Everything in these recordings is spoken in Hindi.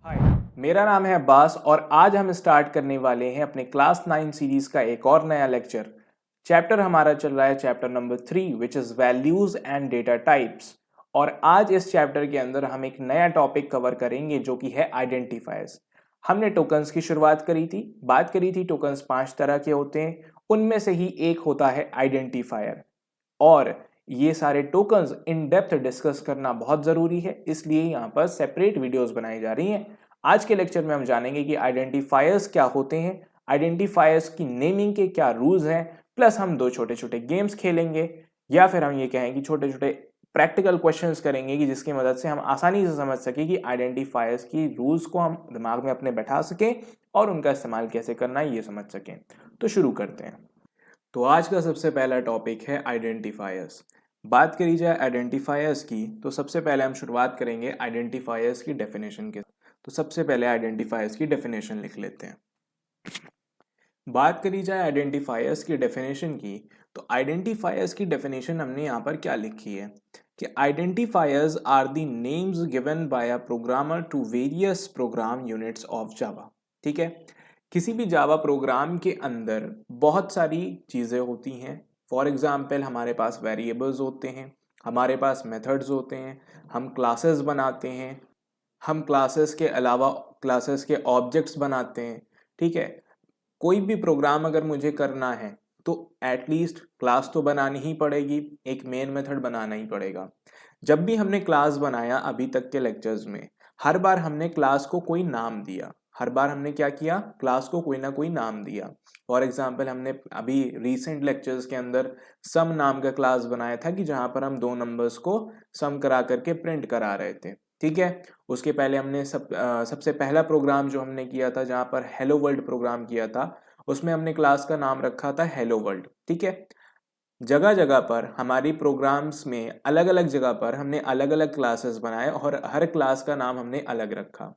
हाय, मेरा नाम है अब्बास और आज हम स्टार्ट करने वाले हैं अपने क्लास 9 सीरीज का एक और नया लेक्चर। चैप्टर हमारा चल रहा है chapter number 3 which is values and data types. और आज इस चैप्टर के अंदर हम एक नया टॉपिक कवर करेंगे जो कि है आइडेंटिफायर्स। हमने टोकन्स की शुरुआत बात करी थी टोकन्स 5 तरह के होते हैं, उनमें से ही एक होता है आइडेंटिफायर। और ये सारे टोकन्स इन डेप्थ डिस्कस करना बहुत जरूरी है, इसलिए यहाँ पर सेपरेट वीडियोस बनाई जा रही हैं। आज के लेक्चर में हम जानेंगे कि आइडेंटिफायर्स क्या होते हैं, आइडेंटिफायर्स की नेमिंग के क्या रूल्स हैं, प्लस हम दो छोटे छोटे गेम्स खेलेंगे, या फिर हम ये कहें कि छोटे छोटे प्रैक्टिकल क्वेश्चंस करेंगे कि जिसकी मदद से हम आसानी से समझ सकें कि आइडेंटिफायर्स की रूल्स को हम दिमाग में अपने बैठा सकें और उनका इस्तेमाल कैसे करना है ये समझ सकें। तो शुरू करते हैं। तो आज का सबसे पहला टॉपिक है आइडेंटिफायर्स। बात करी जाए आइडेंटिफायर्स की तो सबसे पहले हम शुरुआत करेंगे आइडेंटिफायर्स की डेफिनेशन के। तो सबसे पहले आइडेंटिफायर्स की डेफिनेशन लिख लेते हैं। बात करी जाए आइडेंटिफायर्स की डेफिनेशन की तो आइडेंटिफायर्स की डेफिनेशन हमने यहाँ पर क्या लिखी है कि identifiers are the names given by a programmer to various program units of Java. ठीक है, किसी भी जावा प्रोग्राम के अंदर बहुत सारी चीज़ें होती हैं। फॉर एग्जाम्पल हमारे पास वेरिएबल्स होते हैं, हमारे पास मेथड्स होते हैं, हम क्लासेस बनाते हैं, हम क्लासेस के अलावा क्लासेस के ऑब्जेक्ट्स बनाते हैं। ठीक है, कोई भी प्रोग्राम अगर मुझे करना है तो एटलीस्ट क्लास तो बनानी ही पड़ेगी, एक मेन मेथड बनाना ही पड़ेगा। जब भी हमने क्लास बनाया अभी तक के लेक्चर्स में, हर बार हमने क्लास को कोई नाम दिया। हर बार हमने क्या किया, क्लास को कोई ना कोई नाम दिया। फॉर एग्जाम्पल हमने अभी रिसेंट लेक्चर्स के अंदर सम नाम का क्लास बनाया था कि जहां पर हम दो नंबर्स को सम करा करके प्रिंट करा रहे थे। ठीक है, उसके पहले हमने सबसे पहला प्रोग्राम जो हमने किया था जहां पर हेलो वर्ल्ड प्रोग्राम किया था, उसमें हमने क्लास का नाम रखा था हेलो वर्ल्ड। ठीक है, जगह जगह पर हमारी प्रोग्राम्स में अलग अलग जगह पर हमने अलग अलग क्लासेस बनाए और हर क्लास का नाम हमने अलग रखा।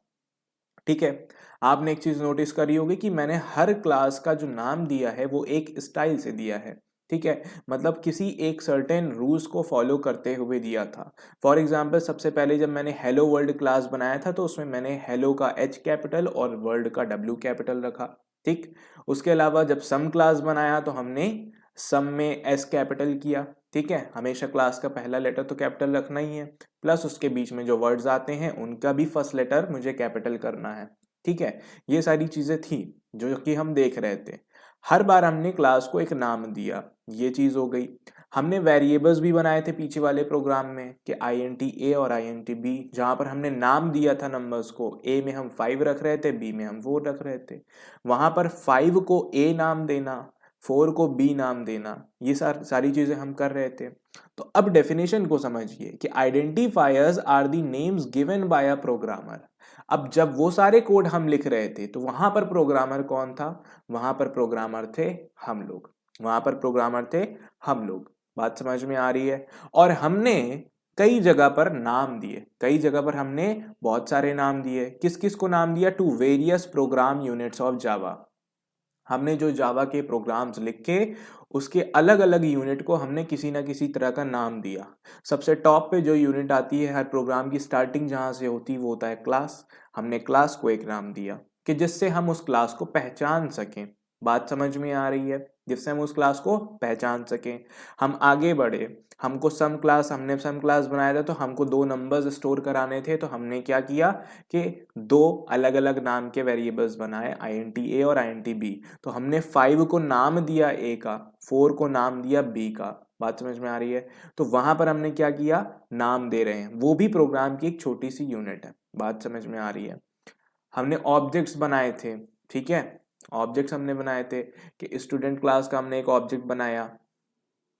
ठीक है, आपने एक चीज नोटिस करी होगी कि मैंने हर क्लास का जो नाम दिया है वो एक स्टाइल से दिया है। ठीक है, मतलब किसी एक सर्टेन रूल्स को फॉलो करते हुए दिया था। फॉर एग्जाम्पल सबसे पहले जब मैंने हेलो वर्ल्ड क्लास बनाया था तो उसमें मैंने हेलो का एच कैपिटल और वर्ल्ड का डब्ल्यू कैपिटल रखा। ठीक, उसके अलावा जब सम क्लास बनाया तो हमने सम में एस कैपिटल किया। ठीक है, हमेशा क्लास का पहला लेटर तो कैपिटल रखना ही है, प्लस उसके बीच में जो वर्ड्स आते हैं उनका भी फर्स्ट लेटर मुझे कैपिटल करना है। ठीक है, ये सारी चीजें थी जो कि हम देख रहे थे। हर बार हमने क्लास को एक नाम दिया, ये चीज हो गई। हमने वेरिएबल्स भी बनाए थे पीछे वाले प्रोग्राम में कि INT A और INT B, जहां पर हमने नाम दिया था नंबर्स को। A में हम 5 रख रहे थे, B में हम 4 रख रहे थे। वहां पर 5 को A नाम देना, 4 को B नाम देना, ये सारी चीजें हम कर रहे थे। तो अब डेफिनेशन को समझिए कि identifiers are the names given by a programmer. अब जब वो सारे कोड हम लिख रहे थे तो वहां पर प्रोग्रामर कौन था, वहां पर प्रोग्रामर थे हम लोग। वहां पर प्रोग्रामर थे हम लोग। बात समझ में आ रही है। और हमने कई जगह पर नाम दिए, कई जगह पर हमने बहुत सारे नाम दिए। किस किस को नाम दिया, to various program units of Java. हमने जो जावा के प्रोग्राम्स लिखे उसके अलग अलग यूनिट को हमने किसी ना किसी तरह का नाम दिया। सबसे टॉप पे जो यूनिट आती है हर प्रोग्राम की स्टार्टिंग जहां से होती है वो होता है क्लास। हमने क्लास को एक नाम दिया कि जिससे हम उस क्लास को पहचान सकें। बात समझ में आ रही है, जिससे हम उस क्लास को पहचान सकें। हम आगे बढ़े, हमने सम क्लास बनाया था तो हमको दो नंबर्स स्टोर कराने थे, तो हमने क्या किया कि दो अलग अलग नाम के वेरिएबल्स बनाए, INT A और INT B। तो हमने 5 को नाम दिया A का, 4 को नाम दिया B का। बात समझ में आ रही है। तो वहां पर हमने क्या किया, नाम दे रहे हैं, वो भी प्रोग्राम की एक छोटी सी यूनिट है। बात समझ में आ रही है। हमने ऑब्जेक्ट्स बनाए थे। ठीक है, ऑब्जेक्ट्स हमने बनाए थे कि स्टूडेंट क्लास का हमने एक ऑब्जेक्ट बनाया।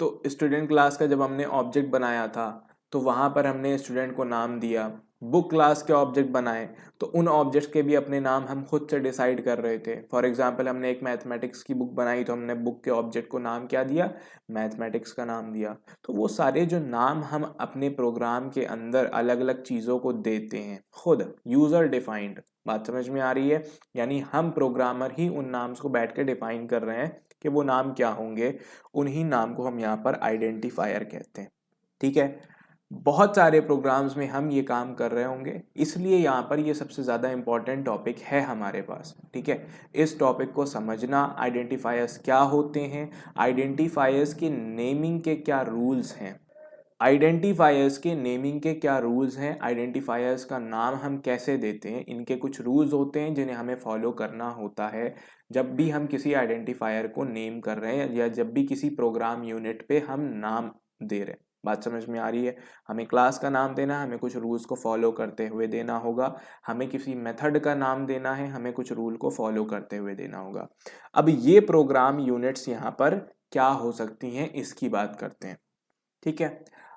तो स्टूडेंट क्लास का जब हमने ऑब्जेक्ट बनाया था तो वहां पर हमने स्टूडेंट को नाम दिया। बुक क्लास के ऑब्जेक्ट बनाए तो उन ऑब्जेक्ट्स के भी अपने नाम हम खुद से डिसाइड कर रहे थे। फॉर एग्जांपल हमने एक मैथमेटिक्स की बुक बनाई तो हमने बुक के ऑब्जेक्ट को नाम क्या दिया, मैथमेटिक्स का नाम दिया। तो वो सारे जो नाम हम अपने प्रोग्राम के अंदर अलग अलग चीज़ों को देते हैं, खुद यूजर डिफाइंड। बात समझ में आ रही है। यानी हम प्रोग्रामर ही उन नाम्स को बैठ के डिफाइन कर रहे हैं कि वो नाम क्या होंगे। उन्हीं नाम को हम यहाँ पर आइडेंटिफायर कहते हैं। ठीक है, बहुत सारे प्रोग्राम्स में हम ये काम कर रहे होंगे, इसलिए यहाँ पर ये सबसे ज़्यादा इम्पॉर्टेंट टॉपिक है हमारे पास। ठीक है, इस टॉपिक को समझना, आइडेंटिफायर्स क्या होते हैं, आइडेंटिफायर्स के नेमिंग के क्या रूल्स हैं, आइडेंटिफायर्स के नेमिंग के क्या रूल्स हैं, आइडेंटिफायर्स का नाम हम कैसे देते हैं, इनके कुछ रूल्स होते हैं जिन्हें हमें फॉलो करना होता है जब भी हम किसी आइडेंटिफायर को नेम कर रहे हैं या जब भी किसी प्रोग्राम यूनिट पे हम नाम दे रहे हैं। बात समझ में आ रही है? हमें क्लास का नाम देना है, हमें कुछ रूल्स को फॉलो करते हुए देना होगा। हमें किसी मेथड का नाम देना है, हमें कुछ रूल को फॉलो करते हुए देना होगा। अब ये प्रोग्राम यूनिट्स यहाँ पर क्या हो सकती हैं, इसकी बात करते हैं। ठीक है,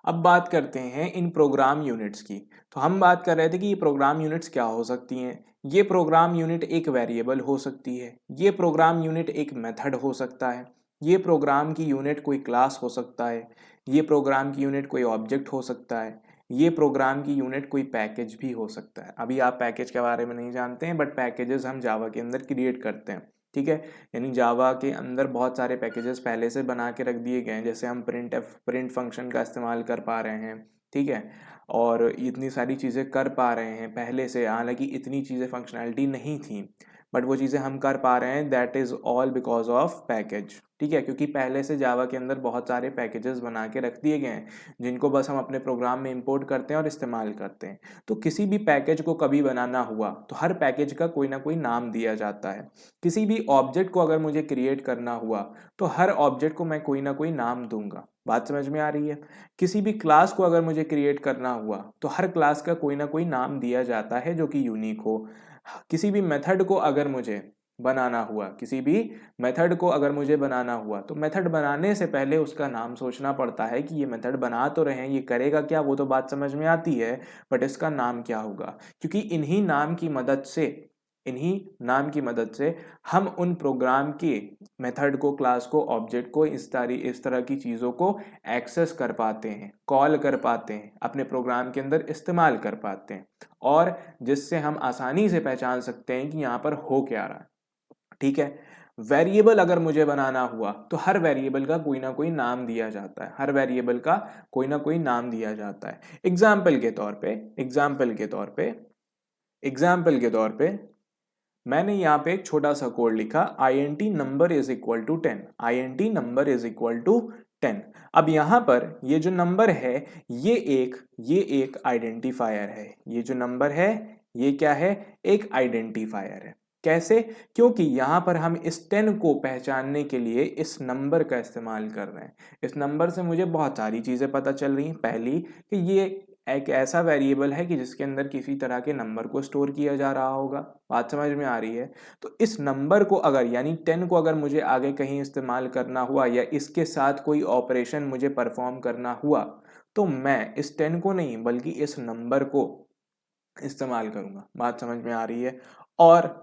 अब बात करते हैं इन प्रोग्राम यूनिट्स की। तो हम बात कर रहे थे कि ये प्रोग्राम यूनिट्स क्या हो सकती हैं। ये प्रोग्राम यूनिट एक वेरिएबल हो सकती है, ये प्रोग्राम यूनिट एक मेथड हो सकता है, ये प्रोग्राम की यूनिट कोई क्लास हो सकता है, ये प्रोग्राम की यूनिट कोई ऑब्जेक्ट हो सकता है, ये प्रोग्राम की यूनिट कोई पैकेज भी हो सकता है। अभी आप पैकेज के बारे में नहीं जानते हैं, बट पैकेजेस हम जावा के अंदर क्रिएट करते हैं। ठीक है, यानी जावा के अंदर बहुत सारे पैकेजेस पहले से बना के रख दिए गए हैं, जैसे हम प्रिंट फंक्शन का इस्तेमाल कर पा रहे हैं। ठीक है, और इतनी सारी चीज़ें कर पा रहे हैं पहले से, हालांकि इतनी चीज़ें फंक्शनैलिटी नहीं थी, बट वो चीज़ें हम कर पा रहे हैं, that is all because of package. ठीक है, क्योंकि पहले से जावा के अंदर बहुत सारे पैकेजेस बना के रख दिए गए हैं जिनको बस हम अपने प्रोग्राम में इंपोर्ट करते हैं और इस्तेमाल करते हैं। तो किसी भी पैकेज को कभी बनाना हुआ तो हर पैकेज का कोई ना कोई नाम दिया जाता है। किसी भी ऑब्जेक्ट को अगर मुझे क्रिएट करना हुआ तो हर ऑब्जेक्ट को मैं कोई ना कोई नाम दूंगा। बात समझ में आ रही है? किसी भी क्लास को अगर मुझे क्रिएट करना हुआ तो हर क्लास का कोई ना कोई नाम दिया जाता है जो कि यूनिक हो। किसी भी मेथड को अगर मुझे बनाना हुआ, किसी भी मेथड को अगर मुझे बनाना हुआ तो मेथड बनाने से पहले उसका नाम सोचना पड़ता है कि ये मेथड बना तो रहे हैं, ये करेगा क्या, वो तो बात समझ में आती है, बट इसका नाम क्या होगा। क्योंकि इन्हीं नाम की मदद से हम उन प्रोग्राम के मेथड को, क्लास को, ऑब्जेक्ट को, इस तरह की चीज़ों को एक्सेस कर पाते हैं, कॉल कर पाते हैं, अपने प्रोग्राम के अंदर इस्तेमाल कर पाते हैं, और जिससे हम आसानी से पहचान सकते हैं कि यहाँ पर हो क्या रहा है। ठीक है, वेरिएबल अगर मुझे बनाना हुआ तो हर वेरिएबल का कोई ना कोई नाम दिया जाता है, हर वेरिएबल का कोई ना कोई नाम दिया जाता है। एग्जाम्पल के तौर पे मैंने यहाँ पे एक छोटा सा कोड लिखा, int number is equal to 10, int number is equal to 10। अब यहाँ पर ये जो नंबर है ये एक आइडेंटिफायर है, ये जो नंबर है ये क्या है, एक आइडेंटिफायर है। कैसे? क्योंकि यहाँ पर हम इस 10 को पहचानने के लिए इस नंबर का इस्तेमाल कर रहे हैं। इस नंबर से मुझे बहुत सारी चीज़ें पता चल रही हैं। पहली कि ये एक ऐसा वेरिएबल है कि जिसके अंदर किसी तरह के नंबर को स्टोर किया जा रहा होगा। बात समझ में आ रही है? तो इस नंबर को अगर, यानी 10 को अगर मुझे आगे कहीं इस्तेमाल करना हुआ या इसके साथ कोई ऑपरेशन मुझे परफॉर्म करना हुआ तो मैं इस 10 को नहीं बल्कि इस नंबर को इस्तेमाल करूंगा। बात समझ में आ रही है? और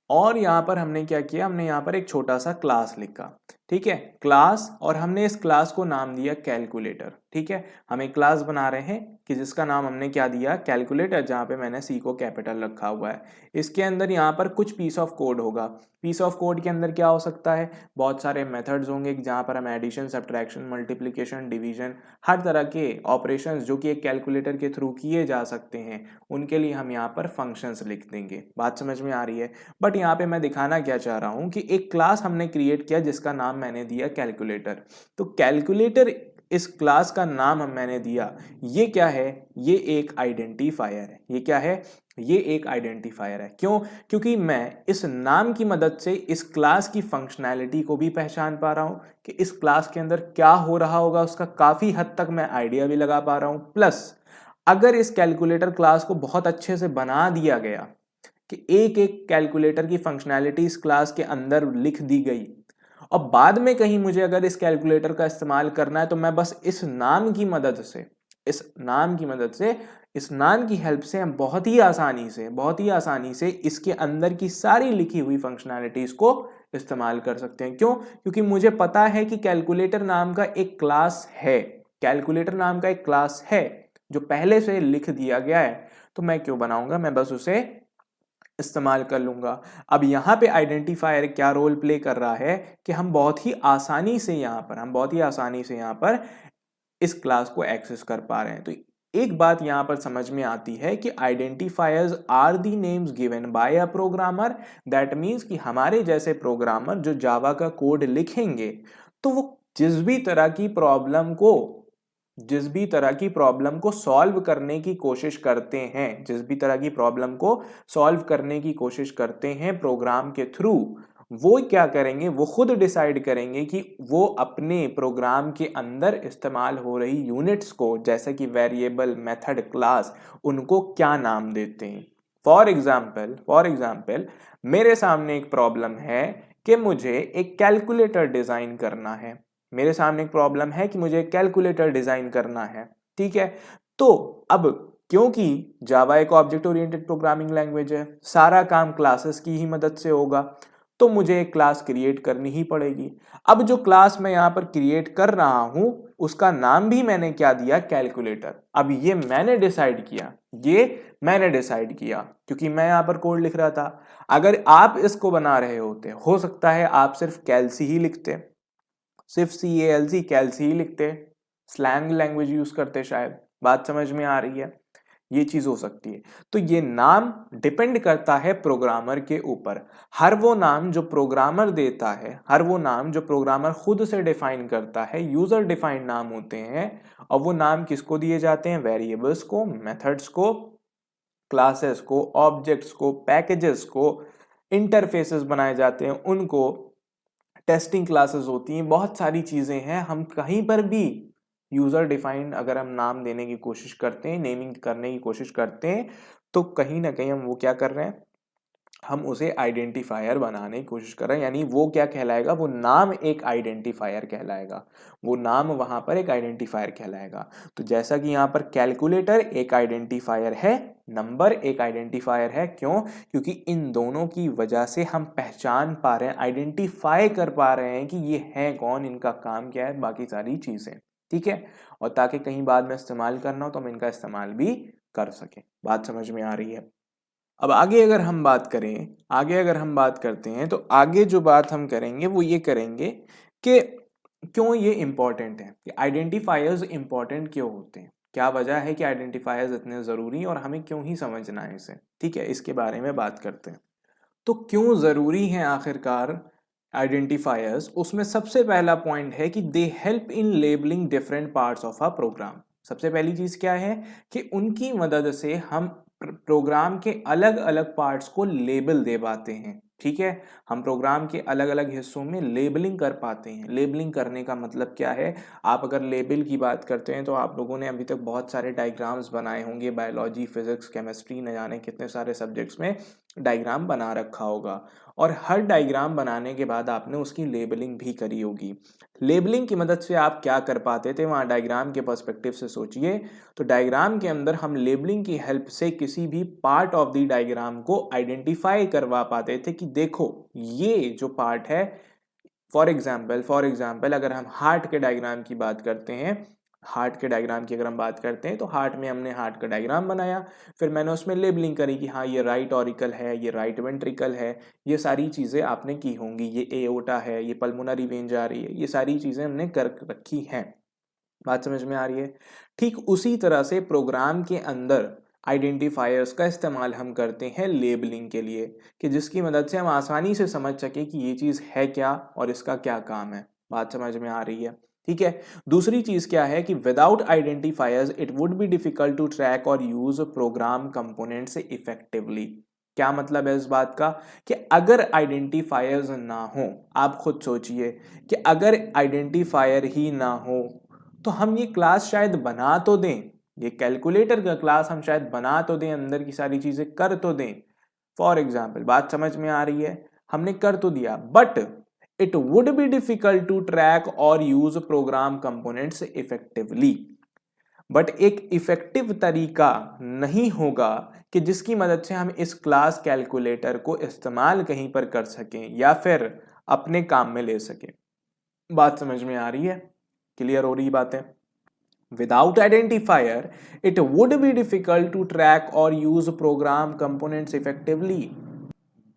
और यहाँ पर हमने क्या किया, हमने यहाँ पर एक छोटा सा क्लास लिखा। ठीक है, क्लास, और हमने इस क्लास को नाम दिया कैलकुलेटर। ठीक है, हम एक क्लास बना रहे हैं कि जिसका नाम हमने क्या दिया, कैलकुलेटर, जहाँ पे मैंने सी को कैपिटल रखा हुआ है। इसके अंदर यहाँ पर कुछ पीस ऑफ कोड होगा। पीस ऑफ कोड के अंदर क्या हो सकता है, बहुत सारे मेथड्स होंगे जहाँ पर हम एडिशन, सब्ट्रैक्शन, मल्टीप्लिकेशन, डिवीजन, हर तरह के ऑपरेशंस जो कि एक कैलकुलेटर के थ्रू किए जा सकते हैं उनके लिए हम यहाँ पर फंक्शंस लिख देंगे। बात समझ में आ रही है? बट यहाँ पे मैं दिखाना क्या चाह रहा हूँ कि एक क्लास हमने क्रिएट किया जिसका नाम मैंने दिया कैलकुलेटर। तो कैलकुलेटर, इस क्लास का नाम मैंने दिया, ये क्या है, ये एक आइडेंटिफायर है। ये क्या है, ये एक आइडेंटिफायर है। क्यों? क्योंकि मैं इस नाम की मदद से इस क्लास की फंक्शनैलिटी को भी पहचान पा रहा हूं कि इस क्लास के अंदर क्या हो रहा होगा, उसका काफी हद तक मैं आइडिया भी लगा पा रहा हूं। प्लस अगर इस कैलकुलेटर क्लास को बहुत अच्छे से बना दिया गया कि एक एक कैलकुलेटर की फंक्शनैलिटी इस क्लास के अंदर लिख दी गई और बाद में कहीं मुझे अगर इस कैलकुलेटर का इस्तेमाल करना है तो मैं बस इस नाम की मदद से, इस नाम की हेल्प से हम बहुत ही आसानी से इसके अंदर की सारी लिखी हुई फंक्शनैलिटीज को इस्तेमाल कर सकते हैं। क्यों? क्योंकि मुझे पता है कि कैलकुलेटर नाम का एक क्लास है, कैलकुलेटर नाम का एक क्लास है जो पहले से लिख दिया गया है। तो मैं क्यों बनाऊंगा, मैं बस उसे इस्तेमाल कर लूंगा। अब यहाँ पे आइडेंटिफायर क्या रोल प्ले कर रहा है कि हम बहुत ही आसानी से यहाँ पर इस क्लास को एक्सेस कर पा रहे हैं। तो एक बात यहां पर समझ में आती है कि identifiers are the names given by a programmer. That means कि हमारे जैसे प्रोग्रामर जो जावा का कोड लिखेंगे तो वो जिस भी तरह की प्रॉब्लम को सॉल्व करने की कोशिश करते हैं, जिस भी तरह की प्रॉब्लम को सॉल्व करने की कोशिश करते हैं प्रोग्राम के थ्रू, वो क्या करेंगे, वो खुद डिसाइड करेंगे कि वो अपने प्रोग्राम के अंदर इस्तेमाल हो रही यूनिट्स को, जैसे कि वेरिएबल, मेथड, क्लास, उनको क्या नाम देते हैं। फॉर एग्जाम्पल मेरे सामने एक प्रॉब्लम है कि मुझे एक कैलकुलेटर डिजाइन करना है। मेरे सामने एक प्रॉब्लम है कि मुझे कैलकुलेटर डिजाइन करना है, ठीक है। तो अब क्योंकि जावा एक ऑब्जेक्ट ओरिएंटेड प्रोग्रामिंग लैंग्वेज है, सारा काम क्लासेस की ही मदद से होगा, तो मुझे एक क्लास क्रिएट करनी ही पड़ेगी। अब जो क्लास मैं यहां पर क्रिएट कर रहा हूं उसका नाम भी मैंने क्या दिया, कैलकुलेटर। अब ये मैंने डिसाइड किया क्योंकि मैं यहां पर कोड लिख रहा था। अगर आप इसको बना रहे होते, हो सकता है आप सिर्फ कैलसी ही लिखते, सिर्फ CALC कैलसी ही लिखते, स्लैंग लैंग्वेज यूज करते शायद। बात समझ में आ रही है, ये चीज हो सकती है। तो ये नाम डिपेंड करता है प्रोग्रामर के ऊपर। हर वो नाम जो प्रोग्रामर देता है, हर वो नाम जो प्रोग्रामर खुद से डिफाइन करता है, यूजर डिफाइंड नाम होते हैं। और वो नाम किसको दिए जाते हैं, वेरिएबल्स को, मेथड्स को, क्लासेस को, ऑब्जेक्ट्स को, पैकेजेस को, इंटरफेसेस बनाए जाते हैं उनको, टेस्टिंग क्लासेस होती हैं, बहुत सारी चीजें हैं। हम कहीं पर भी यूजर डिफाइंड अगर हम नाम देने की कोशिश करते हैं, नेमिंग करने की कोशिश करते हैं, तो कहीं ना कहीं हम वो क्या कर रहे हैं, हम उसे आइडेंटिफायर बनाने की कोशिश कर रहे हैं। यानी वो क्या कहलाएगा, वो नाम एक आइडेंटिफायर कहलाएगा, वो नाम वहां पर एक आइडेंटिफायर कहलाएगा। तो जैसा कि यहां पर कैलकुलेटर एक आइडेंटिफायर है, नंबर एक आइडेंटिफायर है। क्यों? क्योंकि इन दोनों की वजह से हम पहचान पा रहे हैं, आइडेंटिफाई कर पा रहे हैं कि ये हैं कौन, इनका काम क्या है, बाकी सारी चीजें, ठीक है। और ताकि कहीं बाद में इस्तेमाल करना हो तो हम इनका इस्तेमाल भी कर सकें। बात समझ में आ रही है। अब आगे अगर हम बात करते हैं, तो आगे जो बात हम करेंगे वो ये करेंगे कि क्यों ये इंपॉर्टेंट है, कि आइडेंटिफायर्स इंपॉर्टेंट क्यों होते हैं, क्या वजह है कि आइडेंटिफायर्स इतने जरूरी हैं और हमें क्यों ही समझना है इसे, ठीक है। इसके बारे में बात करते हैं। तो क्यों जरूरी है आखिरकार आइडेंटिफायर्स, उसमें सबसे पहला पॉइंट है कि they help in labelling different parts of a program. सबसे पहली चीज क्या है कि उनकी मदद से हम प्रोग्राम के अलग अलग पार्ट्स को लेबल दे पाते हैं, ठीक है। हम प्रोग्राम के अलग अलग हिस्सों में लेबलिंग कर पाते हैं। लेबलिंग करने का मतलब क्या है, आप अगर लेबल की बात करते हैं तो आप लोगों ने अभी तक बहुत सारे डायग्राम्स बनाए होंगे, बायोलॉजी, फिजिक्स, केमिस्ट्री, न जाने कितने सारे सब्जेक्ट्स में डायग्राम बना रखा होगा। और हर डायग्राम बनाने के बाद आपने उसकी लेबलिंग भी करी होगी। लेबलिंग की मदद से आप क्या कर पाते थे, वहाँ डायग्राम के पर्सपेक्टिव से सोचिए। तो डायग्राम के अंदर हम लेबलिंग की हेल्प से किसी भी पार्ट ऑफ द डायग्राम को आइडेंटिफाई करवा पाते थे कि देखो ये जो पार्ट है, फॉर एग्जाम्पल अगर हम हार्ट के डायग्राम की बात करते हैं, अगर हम बात करते हैं तो हार्ट में हमने हार्ट का डायग्राम बनाया, फिर मैंने उसमें लेबलिंग करी कि हाँ ये राइट ऑरिकल है, ये राइट वेंट्रिकल है, ये सारी चीज़ें आपने की होंगी, ये एओर्टा है, ये पल्मोनरी वेन जा रही है, ये सारी चीज़ें हमने कर रखी हैं। बात समझ में आ रही है। ठीक उसी तरह से प्रोग्राम के अंदर आइडेंटिफायर्स का इस्तेमाल हम करते हैं लेबलिंग के लिए, कि जिसकी मदद से हम आसानी से समझ सके कि ये चीज़ है क्या और इसका क्या काम है। बात समझ में आ रही है, ठीक है। दूसरी चीज क्या है कि without identifiers it would be difficult to track और यूज प्रोग्राम कंपोनेंट्स इफेक्टिवली। क्या मतलब है इस बात का, कि अगर आइडेंटिफायर्स ना हो, आप खुद सोचिए कि अगर आइडेंटिफायर ही ना हो तो हम ये क्लास शायद बना तो दें, ये कैलकुलेटर का क्लास हम शायद बना तो दें, अंदर की सारी चीजें कर तो दें। फॉर एग्जाम्पल, बात समझ में आ रही है, हमने कर तो दिया, but it would be difficult to track or use program components effectively। But एक इफेक्टिव तरीका नहीं होगा कि जिसकी मदद से हम इस क्लास कैलकुलेटर को इस्तेमाल कहीं पर कर सकें या फिर अपने काम में ले सकें। बात समझ में आ रही है, क्लियर हो रही बातें। Without identifier, it would be difficult to track or use program components effectively।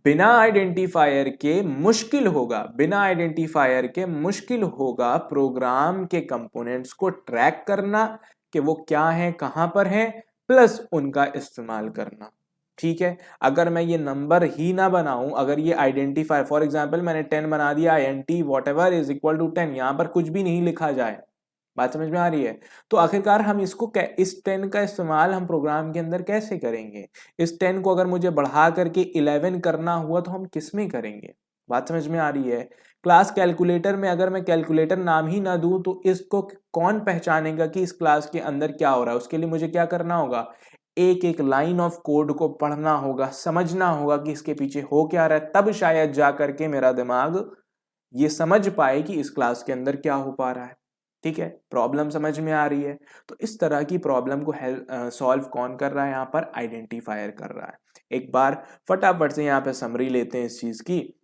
बिना आइडेंटिफायर के मुश्किल होगा, बिना आइडेंटिफायर के मुश्किल होगा प्रोग्राम के कंपोनेंट्स को ट्रैक करना कि वो क्या है, कहां पर है, प्लस उनका इस्तेमाल करना। ठीक है, अगर मैं ये नंबर ही ना बनाऊं, अगर ये आइडेंटिफायर फॉर एग्जांपल मैंने 10 बना दिया, int whatever is equal to 10, यहां पर कुछ भी नहीं लिखा जाए, बात समझ में आ रही है, तो आखिरकार हम इसको इस 10 का इस्तेमाल हम प्रोग्राम के अंदर कैसे करेंगे? इस 10 को अगर मुझे बढ़ा करके 11 करना हुआ तो हम किस में करेंगे? बात समझ में आ रही है? क्लास कैलकुलेटर में अगर मैं कैलकुलेटर नाम ही ना दूं तो इसको कौन पहचानेगा कि इस क्लास के अंदर क्या हो रहा है? उसके लिए मुझे क्या करना होगा? एक एक लाइन ऑफ कोड को पढ़ना होगा, समझना होगा कि इसके पीछे हो क्या रहा है, तब शायद जा करके मेरा दिमाग ये समझ पाए कि इस क्लास के अंदर क्या हो पा रहा है। ठीक है, प्रॉब्लम समझ में आ रही है? तो इस तरह की प्रॉब्लम को सॉल्व कौन कर रहा है? यहाँ पर आइडेंटिफायर कर रहा है। एक बार फटाफट से यहाँ पे समरी लेते हैं इस चीज की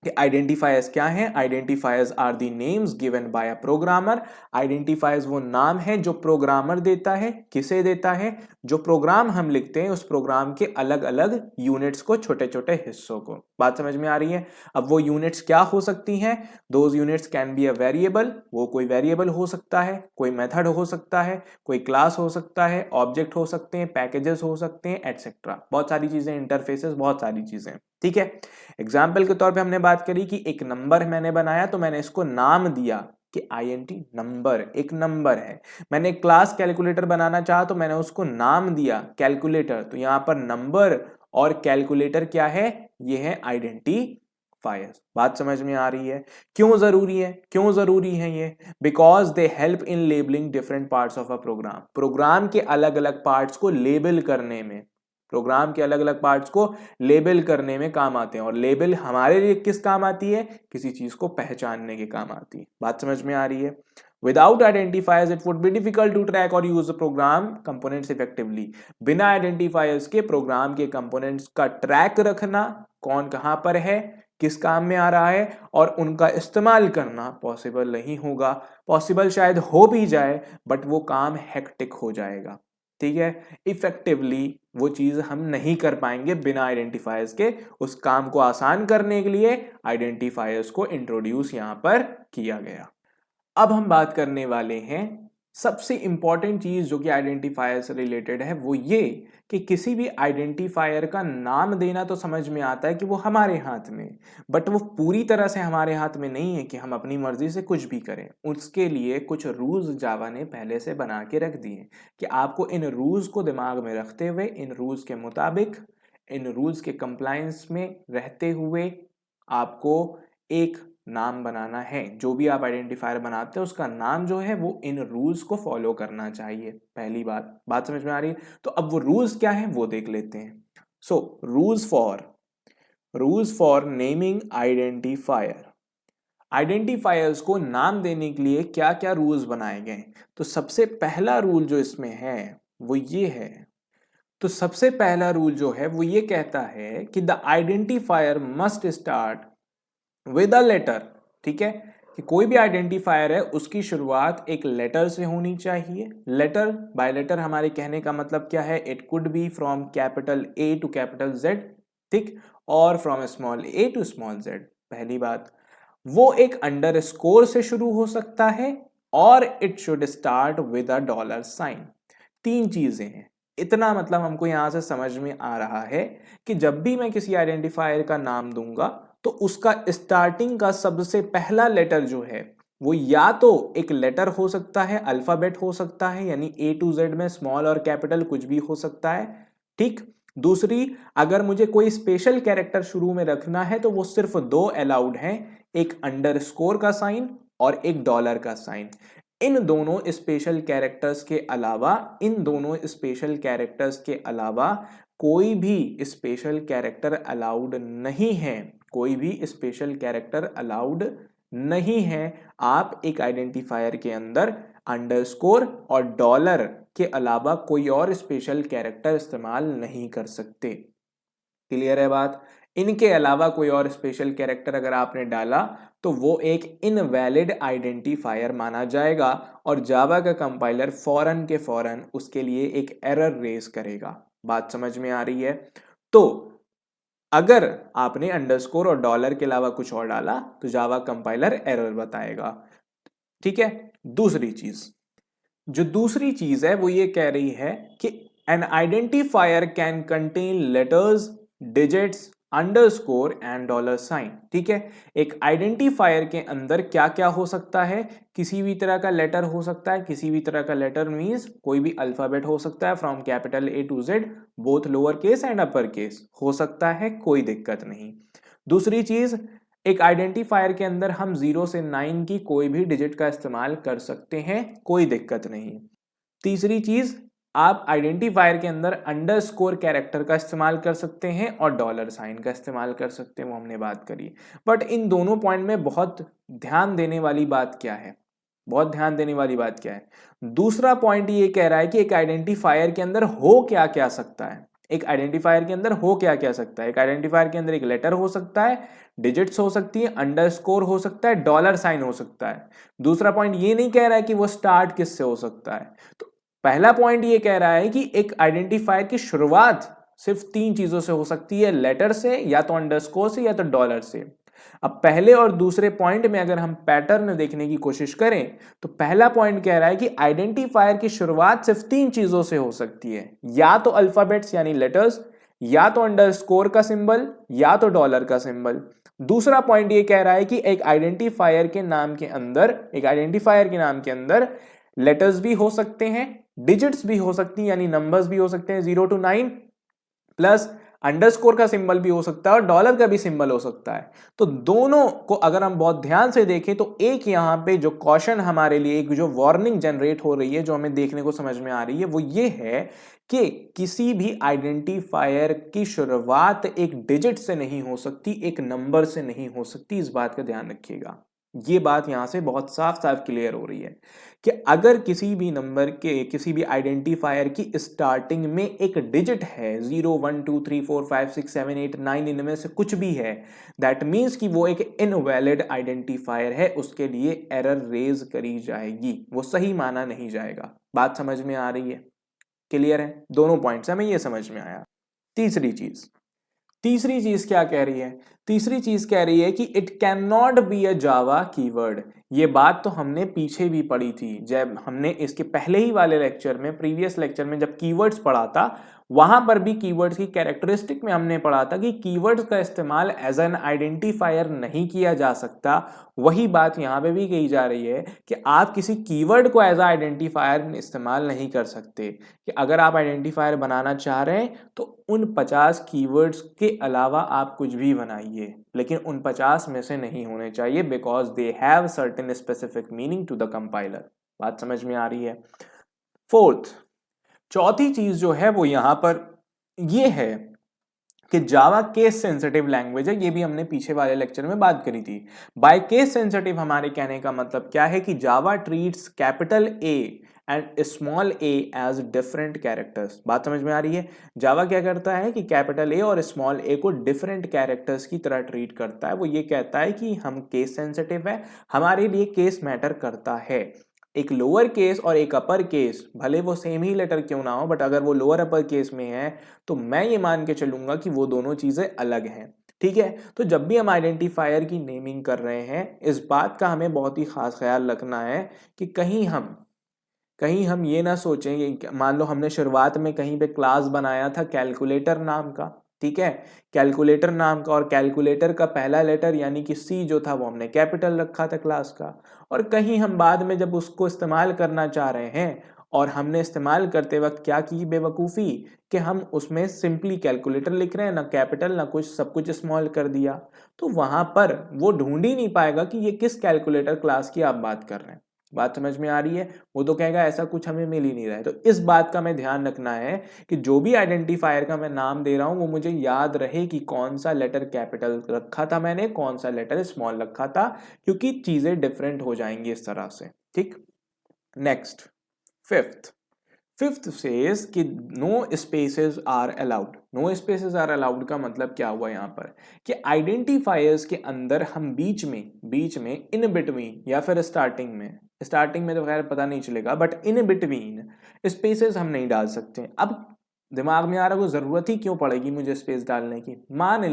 कि आइडेंटिफायर्स क्या है। Identifiers are the names given by a programmer. Identifiers वो नाम है जो प्रोग्रामर देता है। किसे देता है? जो प्रोग्राम हम लिखते हैं उस प्रोग्राम के अलग अलग यूनिट्स को, छोटे छोटे हिस्सों को। बात समझ में आ रही है? अब वो यूनिट्स क्या हो सकती हैं? Those units can be a variable, वो कोई वेरिएबल हो सकता है, कोई मेथड हो सकता है, कोई क्लास हो सकता है, ऑब्जेक्ट हो सकते हैं, पैकेजेस हो सकते हैं, एटसेट्रा। बहुत सारी चीजें, इंटरफेसेस, बहुत सारी चीजें। ठीक है, एग्जाम्पल के तौर पे हमने बात करी कि एक नंबर मैंने बनाया तो मैंने इसको नाम दिया कि int नंबर, एक नंबर है। मैंने क्लास कैलकुलेटर बनाना चाहा तो मैंने उसको नाम दिया कैलकुलेटर, तो यहां पर नंबर और कैलकुलेटर क्या है? ये है आइडेंटिफायर्स। बात समझ में आ रही है? क्यों जरूरी है? क्यों जरूरी है ये? Because they help in labelling different parts of a program. Program के अलग अलग पार्ट्स को लेबल करने में, प्रोग्राम के अलग अलग पार्ट्स को लेबल करने में काम आते हैं। और लेबल हमारे लिए किस काम आती है? किसी चीज को पहचानने के काम आती है। बात समझ में आ रही है? Without identifiers it would be difficult to track और यूज प्रोग्राम कंपोनेंट्स इफेक्टिवली। बिना आइडेंटिफायर्स के प्रोग्राम के कंपोनेंट्स का ट्रैक रखना, कौन कहां पर है, किस काम में आ रहा है, और उनका इस्तेमाल करना पॉसिबल नहीं होगा। पॉसिबल शायद हो भी जाए बट वो काम हेक्टिक हो जाएगा। ठीक है, इफेक्टिवली वो चीज हम नहीं कर पाएंगे बिना आइडेंटिफायर्स के। उस काम को आसान करने के लिए आइडेंटिफायर्स को इंट्रोड्यूस यहां पर किया गया। अब हम बात करने वाले हैं सबसे इंपॉर्टेंट चीज जो कि आइडेंटिफायर से रिलेटेड है, वो ये कि किसी भी आइडेंटिफायर का नाम देना तो समझ में आता है कि वो हमारे हाथ में, बट वो पूरी तरह से हमारे हाथ में नहीं है कि हम अपनी मर्जी से कुछ भी करें। उसके लिए कुछ रूल्स जावा ने पहले से बना के रख दिए कि आपको इन रूल्स को दिमाग में रखते हुए, इन रूल्स के मुताबिक, इन रूल्स के कंप्लायंस में रहते हुए आपको एक नाम बनाना है। जो भी आप आइडेंटिफायर बनाते हैं उसका नाम जो है वो इन रूल्स को फॉलो करना चाहिए। पहली बात समझ में आ रही है? तो अब वो रूल्स क्या है वो देख लेते हैं। So rules for naming identifier. Identifiers को नाम देने के लिए क्या क्या रूल्स बनाए गए? तो सबसे पहला रूल जो इसमें है वो ये है। तो सबसे पहला रूल जो है वो ये कहता है कि the identifier must start with a letter. ठीक है, कि कोई भी आइडेंटिफायर है उसकी शुरुआत एक लेटर से होनी चाहिए। लेटर बाय लेटर हमारे कहने का मतलब क्या है? It could be from capital A to capital Z, ठीक, और from small A to small Z. पहली बात, वो एक अंडरस्कोर से शुरू हो सकता है और it should start with a dollar sign. तीन चीजें हैं। इतना मतलब हमको यहां से समझ में आ रहा है कि जब भी मैं किसी आइडेंटिफायर का नाम दूंगा तो उसका स्टार्टिंग का सबसे पहला लेटर जो है वो या तो एक लेटर हो सकता है, अल्फाबेट हो सकता है, यानी ए टू जेड में स्मॉल और कैपिटल कुछ भी हो सकता है। ठीक, दूसरी, अगर मुझे कोई स्पेशल कैरेक्टर शुरू में रखना है तो वो सिर्फ दो अलाउड हैं, एक अंडरस्कोर का साइन और एक डॉलर का साइन। इन दोनों स्पेशल कैरेक्टर्स के अलावा, इन दोनों स्पेशल कैरेक्टर्स के अलावा कोई भी स्पेशल कैरेक्टर अलाउड नहीं है। कोई भी स्पेशल कैरेक्टर अलाउड नहीं है। आप एक आइडेंटिफायर के अंदर अंडरस्कोर और डॉलर के अलावा कोई और स्पेशल कैरेक्टर इस्तेमाल नहीं कर सकते। क्लियर है बात? इनके अलावा कोई और स्पेशल कैरेक्टर अगर आपने डाला तो वो एक इनवैलिड आइडेंटिफायर माना जाएगा और जावा का कंपाइलर फौरन के फौरन उसके लिए एक एरर रेज करेगा। बात समझ में आ रही है? तो अगर आपने अंडरस्कोर और डॉलर के अलावा कुछ और डाला तो जावा कंपाइलर एरर बताएगा। ठीक है। दूसरी चीज है वो ये कह रही है कि an identifier can contain letters, digits, underscore and dollar sign. ठीक है। एक आइडेंटिफायर के अंदर क्या क्या हो सकता है? किसी भी तरह का लेटर हो सकता है। किसी भी तरह का लेटर मीन्स कोई भी अल्फाबेट हो सकता है from capital A to Z, both lower case and upper case हो सकता है, कोई दिक्कत नहीं। दूसरी चीज, एक आइडेंटिफायर के अंदर हम 0 से 9 की कोई भी डिजिट का इस्तेमाल कर सकते हैं, कोई दिक्कत नहीं। तीसरी चीज, आप आइडेंटिफायर के अंदर अंडरस्कोर कैरेक्टर का इस्तेमाल कर सकते हैं और डॉलर साइन का इस्तेमाल कर सकते हैं, वो हमने बात करी। बट इन दोनों पॉइंट में बहुत ध्यान देने वाली बात क्या है? बहुत ध्यान देने वाली बात क्या है? दूसरा पॉइंट ये कह रहा है कि एक आइडेंटिफायर के अंदर हो क्या क्या सकता है। एक आइडेंटिफायर के अंदर हो क्या क्या सकता है? एक आइडेंटिफायर के अंदर एक लेटर हो सकता है, डिजिट्स हो सकती है, अंडरस्कोर हो सकता है, डॉलर साइन हो सकता है। दूसरा पॉइंट ये नहीं कह रहा है कि वो स्टार्ट किससे हो सकता है। तो पहला पॉइंट ये कह रहा है कि एक आइडेंटिफायर की शुरुआत सिर्फ 3 चीजों से हो सकती है, लेटर से, या तो अंडरस्कोर से, या तो डॉलर से। अब पहले और दूसरे पॉइंट में अगर हम पैटर्न देखने की कोशिश करें तो पहला पॉइंट कह रहा है कि आइडेंटिफायर की शुरुआत सिर्फ 3 चीजों से हो सकती है, या तो अल्फाबेट्स यानी लेटर्स, या तो अंडरस्कोर का सिंबल, या तो डॉलर का सिंबल। दूसरा पॉइंट ये कह रहा है कि एक आइडेंटिफायर के नाम के अंदर लेटर्स भी हो सकते हैं, डिजिट्स भी हो सकती हैं यानी नंबर्स भी हो सकते हैं 0 to 9, प्लस अंडरस्कोर का सिंबल भी हो सकता है और डॉलर का भी सिंबल हो सकता है। तो दोनों को अगर हम बहुत ध्यान से देखें तो एक यहां पे जो कॉशन हमारे लिए, एक जो वार्निंग जनरेट हो रही है, जो हमें देखने को समझ में आ रही है, वो ये है कि किसी भी आइडेंटिफायर की शुरुआत एक डिजिट से नहीं हो सकती, एक नंबर से नहीं हो सकती। इस बात का ध्यान रखिएगा। ये बात यहां से बहुत साफ साफ क्लियर हो रही है कि अगर किसी भी नंबर के, किसी भी आइडेंटिफायर की स्टार्टिंग में एक डिजिट है, 0 1 2 3 4 5 6 7 8 9, इनमें से कुछ भी है, दैट मीन्स कि वो एक इनवैलिड आइडेंटिफायर है, उसके लिए एरर रेज करी जाएगी, वो सही माना नहीं जाएगा। बात समझ में आ रही है? क्लियर है? दोनों पॉइंट्स हमें ये समझ में आया। तीसरी चीज क्या कह रही है? तीसरी चीज कह रही है कि it can not be a Java keyword. ये बात तो हमने पीछे भी पढ़ी थी, जब हमने इसके पहले ही वाले लेक्चर में, प्रीवियस लेक्चर में जब कीवर्ड्स पढ़ा था, वहां पर भी कीवर्ड्स की कैरेक्टरिस्टिक में हमने पढ़ा था कि कीवर्ड्स का इस्तेमाल एज एन आइडेंटिफायर नहीं किया जा सकता। वही बात यहां पे भी कही जा रही है कि आप किसी कीवर्ड को एज आइडेंटिफायर इस्तेमाल नहीं कर सकते। कि अगर आप आइडेंटिफायर बनाना चाह रहे हैं तो उन 50 कीवर्ड्स के अलावा आप कुछ भी बनाइए, लेकिन उन 50 में से नहीं होने चाहिए, because they have certain specific meaning to the compiler. बात समझ में आ रही है? चौथी चीज जो है वो यहां पर ये है कि जावा केस सेंसिटिव लैंग्वेज है। ये भी हमने पीछे वाले लेक्चर में बात करी थी। बाय केस सेंसिटिव हमारे कहने का मतलब क्या है कि Java treats capital A and small A as different characters. बात समझ में आ रही है? जावा क्या करता है कि कैपिटल ए और स्मॉल ए को डिफरेंट कैरेक्टर्स की तरह ट्रीट करता है। वो ये कहता है कि हम केस सेंसिटिव है, हमारे लिए केस मैटर करता है। एक लोअर केस और एक अपर केस, भले वो सेम ही लेटर क्यों ना हो, बट अगर वो लोअर अपर केस में है तो मैं ये मान के चलूंगा कि वो दोनों चीजें अलग हैं। ठीक है। तो जब भी हम आइडेंटिफायर की नेमिंग कर रहे हैं, इस बात का हमें बहुत ही खास ख्याल रखना है कि कहीं हम ये ना सोचें कि मान लो हमने शुरुआत में कहीं पे क्लास बनाया था कैलकुलेटर नाम का, ठीक है, कैलकुलेटर नाम का, और कैलकुलेटर का पहला लेटर यानी कि सी जो था वो हमने कैपिटल रखा था क्लास का, और कहीं हम बाद में जब उसको इस्तेमाल करना चाह रहे हैं और हमने इस्तेमाल करते वक्त क्या की बेवकूफ़ी कि हम उसमें सिंपली कैलकुलेटर लिख रहे हैं, ना कैपिटल ना कुछ, सब कुछ स्मॉल कर दिया, तो वहां पर वो ढूंढ ही नहीं पाएगा कि ये किस कैलकुलेटर क्लास की आप बात कर रहे हैं। बात समझ में आ रही है? वो तो कहेगा ऐसा कुछ हमें मिल ही नहीं रहा है। तो इस बात का मैं ध्यान रखना है कि जो भी आइडेंटिफायर का मैं नाम दे रहा हूं वो मुझे याद रहे कि कौन सा लेटर कैपिटल रखा था मैंने, कौन सा लेटर स्मॉल रखा था, क्योंकि चीजें डिफरेंट हो जाएंगी इस तरह से। ठीक। नेक्स्ट, फिफ्थ सेज कि no spaces are allowed. No spaces are allowed का मतलब क्या हुआ यहां पर कि आइडेंटिफायर्स के अंदर हम बीच में इन बिटवीन या फिर स्टार्टिंग में तो खैर पता नहीं चलेगा, बट इन बिटवीन स्पेसेस हम नहीं डाल सकते। अब दिमाग में आ रहा है, कोई ज़रूरत ही क्यों पड़ेगी मुझे स्पेस डालने की। मान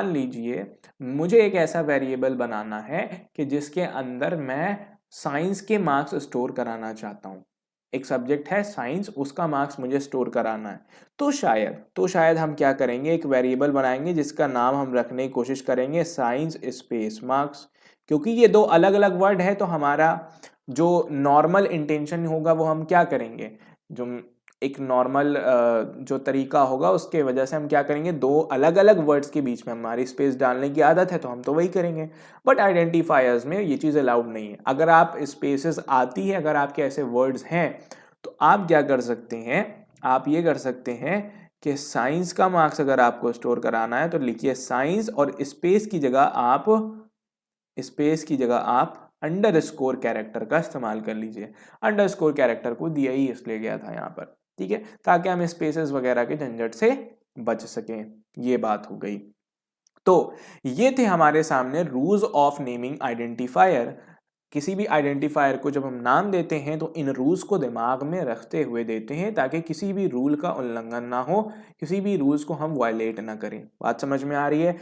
लीजिए मुझे एक ऐसा वेरिएबल बनाना है कि जिसके अंदर मैं साइंस के मार्क्स स्टोर कराना चाहता हूँ। एक सब्जेक्ट है साइंस, उसका मार्क्स मुझे स्टोर कराना है। तो शायद हम क्या करेंगे, एक वेरिएबल बनाएंगे जिसका नाम हम रखने की कोशिश करेंगे साइंस स्पेस मार्क्स। क्योंकि ये दो अलग अलग वर्ड है तो हमारा जो नॉर्मल इंटेंशन होगा वो हम क्या करेंगे, जो एक नॉर्मल जो तरीका होगा उसके वजह से हम क्या करेंगे, दो अलग अलग वर्ड्स के बीच में हमारी स्पेस डालने की आदत है तो हम तो वही करेंगे। बट आइडेंटिफायर्स में ये चीज़ अलाउड नहीं है। अगर आप स्पेसेस आती है, अगर आपके ऐसे वर्ड्स हैं तो आप क्या कर सकते हैं, आप ये कर सकते हैं कि साइंस का मार्क्स अगर आपको स्टोर कराना है तो लिखिए साइंस और स्पेस की जगह आप अंडरस्कोर कैरेक्टर का इस्तेमाल कर लीजिए। अंडरस्कोर कैरेक्टर को दिया ही इसलिए गया था यहाँ पर, ठीक है, ताकि हम स्पेसेस वगैरह के झंझट से बच सकें। ये बात हो गई। तो ये थे हमारे सामने रूल्स ऑफ नेमिंग आइडेंटिफायर। किसी भी आइडेंटिफायर को जब हम नाम देते हैं तो इन रूल्स को दिमाग में रखते हुए देते हैं ताकि किसी भी रूल का उल्लंघन ना हो, किसी भी रूल्स को हम वायलेट ना करें। बात समझ में आ रही है?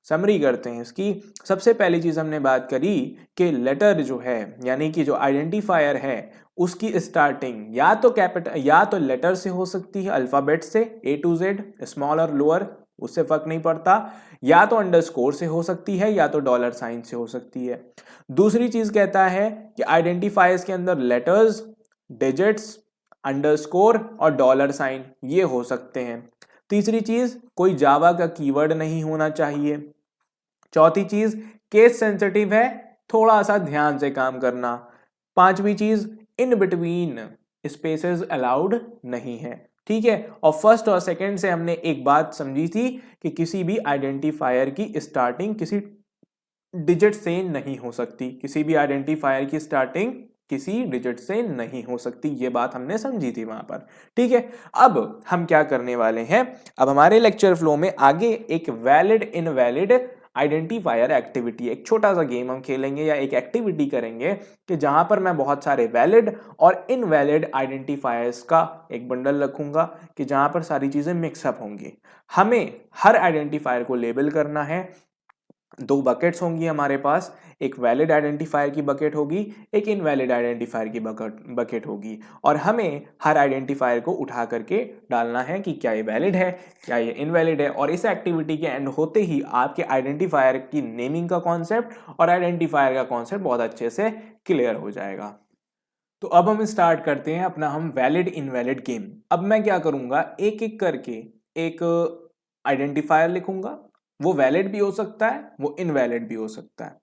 समरी करते हैं इसकी। सबसे पहली चीज हमने बात करी कि लेटर जो है, यानी कि जो आइडेंटिफायर है उसकी स्टार्टिंग या तो कैपिटल या तो लेटर से हो सकती है, अल्फाबेट से A to Z, स्मॉल और लोअर, उससे फर्क नहीं पड़ता, या तो अंडरस्कोर से हो सकती है या तो डॉलर साइन से हो सकती है। दूसरी चीज कहता है कि आइडेंटिफायर्स के अंदर लेटर्स, डिजिट्स, अंडरस्कोर और डॉलर साइन ये हो सकते हैं। तीसरी चीज, कोई जावा का कीवर्ड नहीं होना चाहिए। चौथी चीज, केस सेंसिटिव है, थोड़ा सा ध्यान से काम करना। पांचवी चीज, इन बिटवीन स्पेसेस अलाउड नहीं है, ठीक है। और फर्स्ट और सेकंड से हमने एक बात समझी थी कि किसी भी आइडेंटिफायर की स्टार्टिंग किसी डिजिट से नहीं हो सकती, किसी भी आइडेंटिफायर की स्टार्टिंग किसी डिजिट से नहीं हो सकती, ये बात हमने समझी थी वहां पर, ठीक है। अब हम क्या करने वाले हैं, अब हमारे लेक्चर फ्लो में आगे एक वैलिड इनवैलिड आइडेंटिफायर एक्टिविटी, एक छोटा सा गेम हम खेलेंगे या एक एक्टिविटी करेंगे कि जहां पर मैं बहुत सारे वैलिड और इनवैलिड आइडेंटिफायर्स का एक बंडल रखूंगा कि जहां पर सारी चीजें मिक्सअप होंगी। हमें हर आइडेंटिफायर को लेबल करना है। दो बकेट्स होंगी हमारे पास, एक वैलिड आइडेंटिफायर की बकेट होगी, एक इनवैलिड आइडेंटिफायर की बकेट होगी, और हमें हर आइडेंटिफायर को उठा करके डालना है कि क्या ये वैलिड है, क्या ये इनवैलिड है। और इस एक्टिविटी के एंड होते ही आपके आइडेंटिफायर की नेमिंग का कॉन्सेप्ट और आइडेंटिफायर का कॉन्सेप्ट बहुत अच्छे से क्लियर हो जाएगा। तो अब हम स्टार्ट करते हैं अपना हम वैलिड इनवैलिड गेम। अब मैं क्या करूंगा, एक एक करके एक आइडेंटिफायर लिखूंगा, वो वैलिड भी हो सकता है, वो इनवैलिड भी हो सकता है।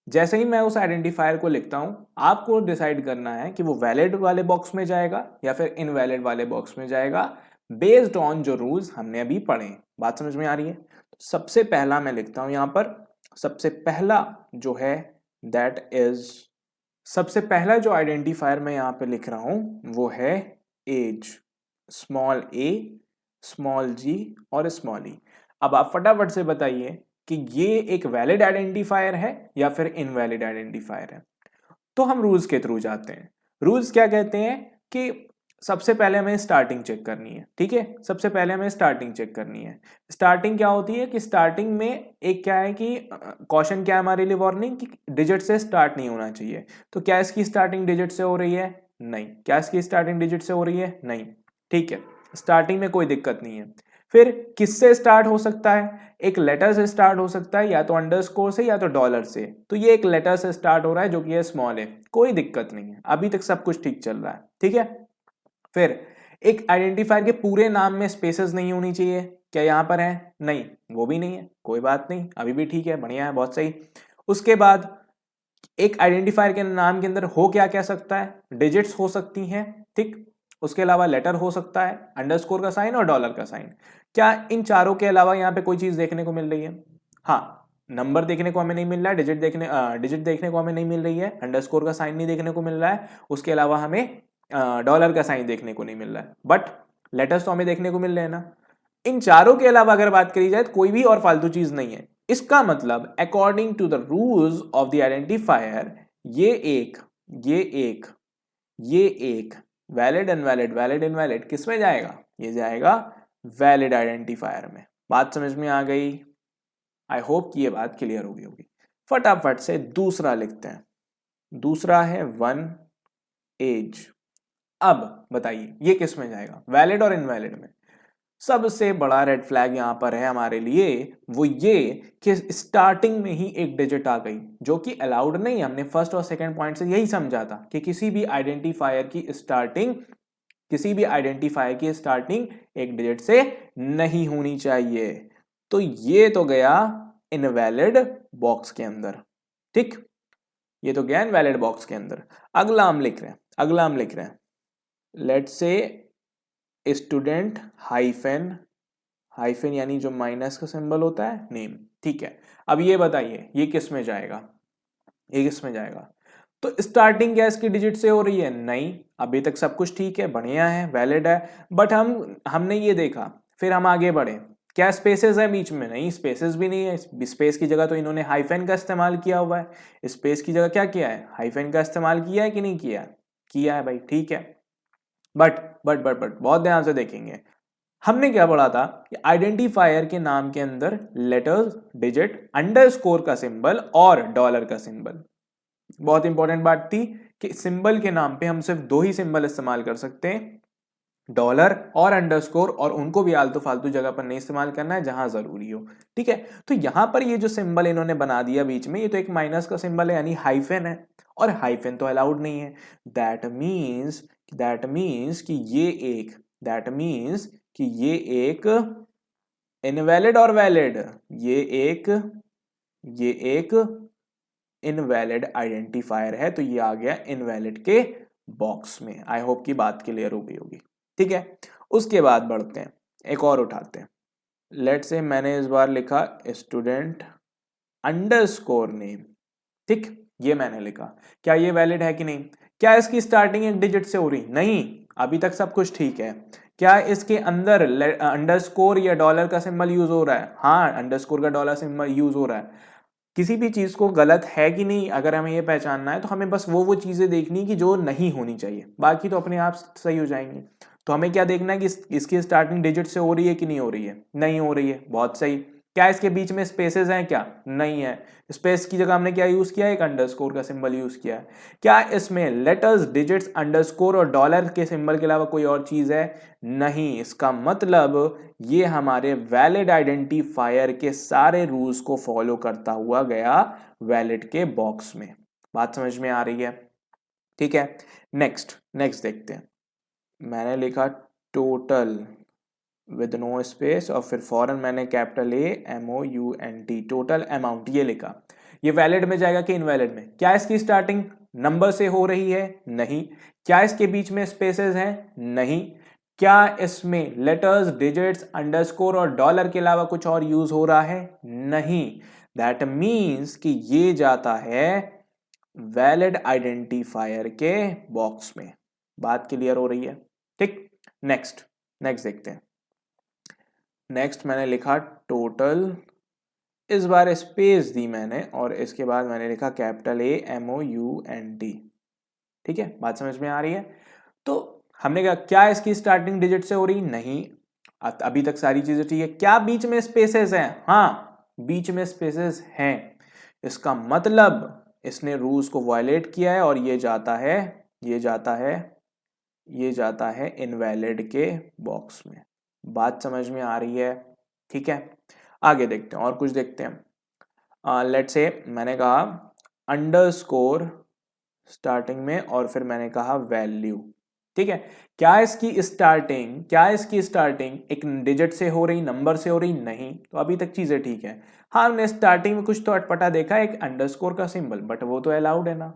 जैसे ही मैं उस आइडेंटिफायर को लिखता हूं, आपको डिसाइड करना है कि वो वैलिड वाले बॉक्स में जाएगा या फिर इनवैलिड वाले बॉक्स में जाएगा, बेस्ड ऑन जो रूल्स हमने अभी पढ़े। बात समझ में आ रही है? सबसे पहला मैं लिखता हूं यहां पर, सबसे पहला जो है दैट इज, सबसे पहला जो आइडेंटिफायर मैं यहां पे लिख रहा हूं वो है एज, स्मॉल ए, स्मॉल जी और स्मॉल ई। अब आप फटाफट से बताइए कि ये एक वैलिड आइडेंटिफायर है या फिर इनवैलिड आइडेंटिफायर है। तो हम रूल्स के थ्रू जाते हैं। रूल्स क्या कहते हैं कि सबसे पहले हमें स्टार्टिंग चेक करनी है, ठीक है। सबसे पहले हमें स्टार्टिंग चेक करनी है। स्टार्टिंग क्या होती है कि स्टार्टिंग में एक क्या है कि कॉशन क्या है हमारे लिए, वार्निंग, कि डिजिट से स्टार्ट नहीं होना चाहिए। तो क्या इसकी स्टार्टिंग डिजिट से हो रही है? नहीं। क्या इसकी स्टार्टिंग डिजिट से हो रही है? नहीं, ठीक है। स्टार्टिंग में कोई दिक्कत नहीं है। फिर किससे स्टार्ट हो सकता है? एक लेटर से स्टार्ट हो सकता है, या तो अंडरस्कोर से या तो डॉलर से। तो ये एक लेटर से स्टार्ट हो रहा है जो कि है स्मॉल है, कोई दिक्कत नहीं है, अभी तक सब कुछ ठीक चल रहा है, ठीक है। फिर एक आइडेंटिफायर के पूरे नाम में स्पेसेस नहीं होनी चाहिए, क्या यहां पर है? नहीं, वो भी नहीं है, कोई बात नहीं, अभी भी ठीक है, बढ़िया है, बहुत सही। उसके बाद एक आइडेंटिफायर के नाम के अंदर हो क्या क्या सकता है? डिजिट्स हो सकती हैं, ठीक। उसके अलावा लेटर हो सकता है, अंडरस्कोर का साइन और डॉलर का साइन। क्या इन चारों के अलावा यहाँ पे कोई चीज देखने को मिल रही है? हाँ, नंबर देखने को हमें नहीं मिल रहा है, डिजिट देखने को हमें नहीं मिल रही है, अंडरस्कोर का साइन नहीं देखने को मिल रहा है, उसके अलावा हमें डॉलर का साइन देखने को नहीं मिल रहा है, बट लेटर्स तो हमें देखने को मिल रहे हैं ना। इन चारों के अलावा अगर बात करी जाए तो कोई भी और फालतू चीज नहीं है। इसका मतलब according to the rules of the identifier ये एक वैलिड इनवैलिड किस में जाएगा? ये जाएगा वैलिड आइडेंटिफायर में। बात समझ में आ गई? आई होप कि ये बात क्लियर हो गई होगी। फटाफट से दूसरा लिखते हैं। दूसरा है वन एज। अब बताइए ये किस में जाएगा, वैलिड और इनवैलिड में? सबसे बड़ा रेड फ्लैग यहां पर है हमारे लिए वो ये कि स्टार्टिंग में ही एक डिजिट आ गई, जो कि अलाउड नहीं है। हमने फर्स्ट और सेकंड पॉइंट से यही समझा था कि किसी भी आइडेंटिफायर की स्टार्टिंग एक डिजिट से नहीं होनी चाहिए। तो ये तो गया इनवैलिड बॉक्स के अंदर। ठीक, ये तो गया इनवैलिड बॉक्स के अंदर। अगला हम लिख रहे हैं लेट्स से स्टूडेंट हाइफन यानी जो माइनस का सिंबल होता है नेम। ठीक है, अब ये बताइए ये किस में जाएगा? तो स्टार्टिंग क्या इसकी डिजिट से हो रही है? नहीं, अभी तक सब कुछ ठीक है, बढ़िया है, वैलिड है। बट हमने ये देखा, फिर हम आगे बढ़े, क्या स्पेसेस है बीच में? नहीं, स्पेसेस भी नहीं है। स्पेस की जगह तो इन्होंने हाइफन का इस्तेमाल किया हुआ है। स्पेस की जगह क्या किया है? हाइफन का इस्तेमाल किया है कि नहीं किया? किया है भाई, ठीक है। बट बहुत ध्यान से देखेंगे, हमने क्या पढ़ा था कि आइडेंटिफायर के नाम के अंदर लेटर्स, डिजिट, अंडरस्कोर का सिंबल और डॉलर का सिंबल। बहुत इंपॉर्टेंट बात थी कि सिंबल के नाम पे हम सिर्फ दो ही सिंबल इस्तेमाल कर सकते हैं, डॉलर और अंडरस्कोर, और उनको भी आलतू फालतू जगह पर नहीं इस्तेमाल करना है जहां जरूरी हो। ठीक है, तो यहां पर ये जो सिंबल इन्होंने बना दिया बीच में, ये तो एक माइनस का सिंबल है, यानी हाइफन है, और हाइफन तो अलाउड नहीं है। दैट मीन्स कि ये एक इनवैलिड और वैलिड, ये एक इनवैलिड आइडेंटिफायर है। तो ये आ गया इनवैलिड के बॉक्स में। आई होप की बात क्लियर हो गई होगी। ठीक है, उसके बाद बढ़ते हैं, एक और उठाते हैं। लेट्स से मैंने इस बार लिखा स्टूडेंट अंडरस्कोर नेम। ठीक, ये मैंने लिखा, क्या ये वैलिड है कि नहीं? क्या इसकी स्टार्टिंग एक डिजिट से हो रही? नहीं, अभी तक सब कुछ ठीक है। क्या इसके अंदर अंडरस्कोर या डॉलर का सिंबल यूज हो रहा है? हाँ, अंडरस्कोर का डॉलर सिंबल यूज हो रहा है। किसी भी चीज को गलत है कि नहीं अगर हमें ये पहचानना है, तो हमें बस वो चीजें देखनी कि जो नहीं होनी चाहिए, बाकी तो अपने आप सही हो जाएंगी। तो हमें क्या देखना है कि इसकी स्टार्टिंग डिजिट से हो रही है कि नहीं हो रही है? नहीं हो रही है, बहुत सही। क्या इसके बीच में स्पेसेस हैं? क्या नहीं है। स्पेस की जगह हमने क्या यूज किया? एक अंडरस्कोर का सिंबल यूज किया है। क्या इसमें लेटर्स, डिजिट्स, अंडरस्कोर और डॉलर के सिंबल के अलावा कोई और चीज है? नहीं। इसका मतलब ये हमारे वैलिड आइडेंटिफायर के सारे रूल्स को फॉलो करता हुआ गया वैलिड के बॉक्स में। बात समझ में आ रही है? ठीक है, नेक्स्ट देखते हैं। मैंने लिखा टोटल विद नो स्पेस, और फिर फॉरन मैंने कैपिटल AMOUNT, टोटल अमाउंट ये लिखा। ये वैलिड में जाएगा कि इनवैलिड में? क्या इसकी स्टार्टिंग नंबर से हो रही है? नहीं। क्या इसके बीच में स्पेसेस हैं? नहीं। क्या इसमें लेटर्स, डिजिट्स, अंडरस्कोर और डॉलर के अलावा कुछ और यूज हो रहा है? नहीं। दैट मीन्स कि ये जाता है वैलिड आइडेंटिफायर के बॉक्स में। बात क्लियर हो रही है? ठीक, नेक्स्ट देखते हैं। नेक्स्ट मैंने लिखा टोटल, इस बार स्पेस दी मैंने, और इसके बाद मैंने लिखा कैपिटल AMOUNT। ठीक है, बात समझ में आ रही है? तो हमने कहा क्या इसकी स्टार्टिंग डिजिट से हो रही? नहीं, अभी तक सारी चीजें ठीक है। क्या बीच में स्पेसेस हैं? हाँ, बीच में स्पेसेस हैं। इसका मतलब इसने रूल्स को वायलेट किया है, और ये जाता है इनवैलिड के बॉक्स में। बात समझ में आ रही है? ठीक है, आगे देखते हैं, और कुछ देखते हैं। लेट्स से मैंने कहा अंडरस्कोर स्टार्टिंग में, और फिर मैंने कहा वैल्यू। ठीक है, क्या इसकी स्टार्टिंग एक डिजिट से हो रही, नंबर से हो रही? नहीं। तो अभी तक चीजें ठीक है। हाँ, हमने स्टार्टिंग में कुछ तो अटपटा देखा, एक अंडरस्कोर का सिंबल, बट वो तो अलाउड है ना,